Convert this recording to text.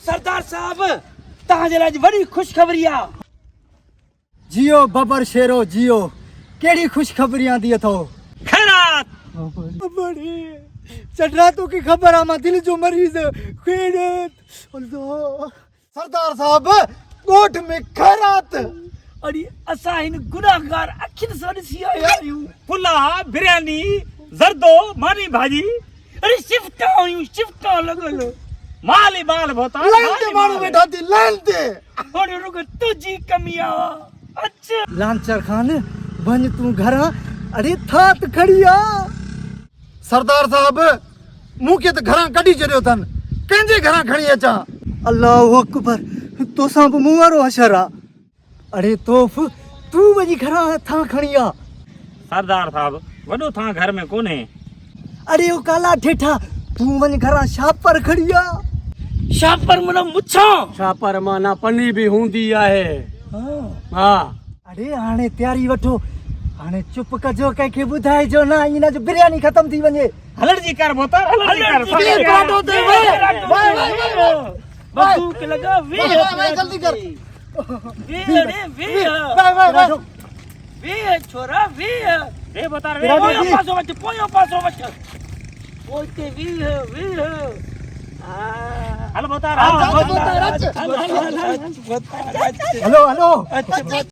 सरदार साहब तहां जे लाइ वॾी ख़ुशख़बरी आ। जियो बबर शेरो जियो, केड़ी खुशखबरियां दी अथो। खैरात बड़ी चढ़ा तो की खबर आ, मां दिल जो मरीज खैरात। अल्लाह सरदार साहब गोठ में खैरात। अरे असां हिन गुनाहगार अखियुनि सां ॾिसी आया आहियूं। पुलाव बिरयानी जर्दो मानी भाजी अरे शिफ्टा लॻल माल ही माल होता लाइन ते माण्हू वेठा थी लाइन ते। हाणे रुॻो तुंहिंजी कमी आ। अच्छा लांचर खान वञ तूं घरां, अरे थात खड़ी आ। सरदार साहब मूंखे त घरां कढी छॾियो अथनि, कंहिंजे घरां खणी अचां। अल्लाह अकबर, तोसां बि मूं वारो हशर आ। अरे तोफ तूं वञी घरां थां खणी आ। सरदार साहब वॾो थां घर में कोन्हे। अरे ओ काला ठेठा तूं वञ घरां छापर खड़ी आ। शापर मन मुछां छापर माना पनी भी हूंदी आहे। हाँ अरे हाणे तयारी वठो, हाणे चुप कजो, कंहिंखे ॿुधाइजो न, इन जो बिरयानी ख़तम थी वञे। हलड़ जी कर बोतर हलड़ जी कर वे काटो ते वे बंदूक लगा वे जल्दी कर। वे अरे वे छोरा वे रे बोतर तेरा वे पोयो पासो वच ओते वे हल बोतर हेलो हेलो